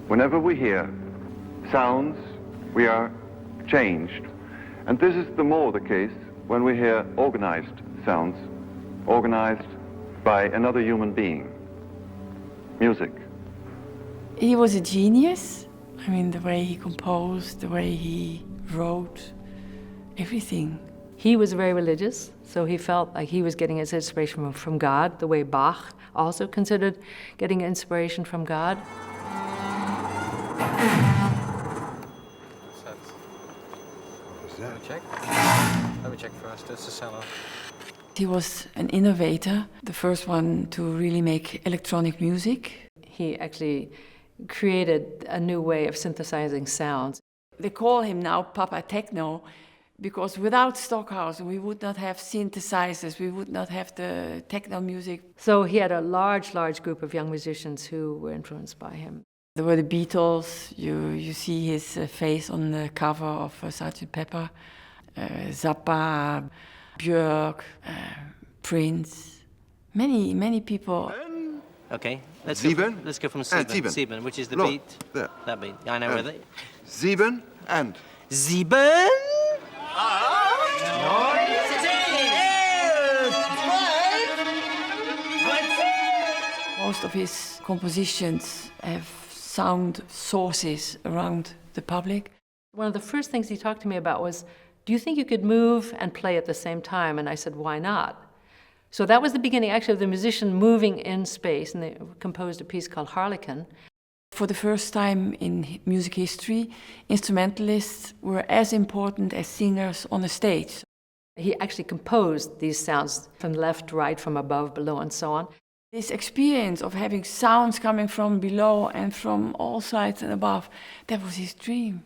Whenever we hear sounds, we are changed. And this is the more the case when we hear organized sounds, organized by another human being. Music. He was a genius. I mean, the way he composed, the way he wrote, everything. He was very religious, so he felt like he was getting his inspiration from God, the way Bach also considered getting inspiration from God. Let me check first. It's the cello. He was an innovator, the first one to really make electronic music. He actually created a new way of synthesizing sounds. They call him now Papa Techno, because without Stockhausen we would not have synthesizers, we would not have the techno music. So he had a large group of young musicians who were influenced by him. There were the Beatles, you see his face on the cover of Sgt. Pepper, Zappa, Björk, Prince, many people. Okay, let's go from and sieben. Sieben, which is the Look, beat. there. That beat. I know where they. Sieben and. Sieben. Most of his compositions have sound sources around the public. One of the first things he talked to me about was, do you think you could move and play at the same time? And I said, why not? So that was the beginning, actually, of the musician moving in space, and they composed a piece called Harlequin. For the first time in music history, instrumentalists were as important as singers on a stage. He actually composed these sounds from left, right, from above, below, and so on. This experience of having sounds coming from below and from all sides and above, that was his dream.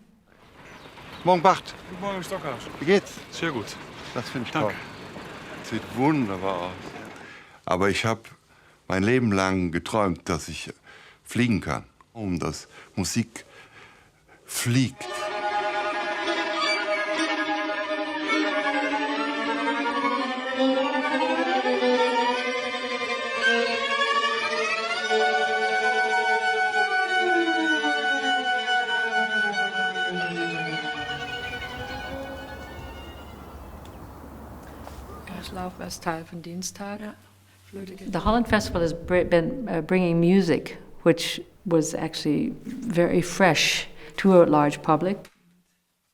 Morgen, Bart. Guten Morgen, Stockhausen. Wie geht's? Sehr gut. Das finde ich Danke. toll. Sieht wunderbar aus. Aber ich habe mein Leben lang geträumt, dass ich fliegen kann. Dass Musik fliegt. Teil von Dienstag. The Holland Festival has been bringing music, which was actually very fresh to a large public.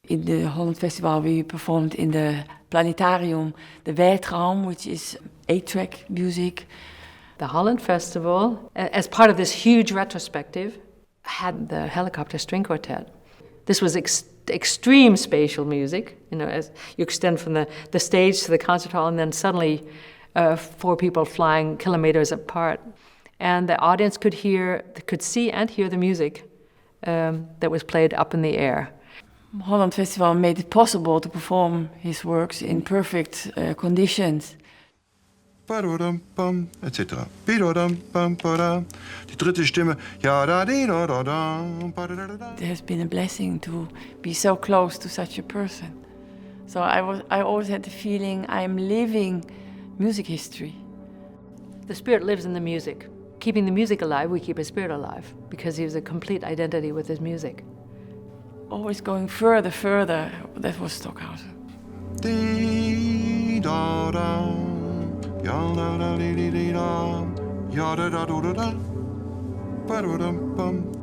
In the Holland Festival we performed in the planetarium, the Weltraum, which is 8-track music. The Holland Festival, as part of this huge retrospective, had the helicopter string quartet. This was extreme spatial music, you know, as you extend from the stage to the concert hall, and then suddenly 4 people flying kilometers apart. And the audience could see and hear the music that was played up in the air. Holland Festival made it possible to perform his works in perfect conditions. Etc. Die dritte Stimme. It has been a blessing to be so close to such a person. So I always had the feeling I'm living music history. The spirit lives in the music. Keeping the music alive, we keep his spirit alive, because he was a complete identity with his music. Always going further, that was Stockhausen. Ja da da di di di da. Ja da da do da da. Ba do dum bum.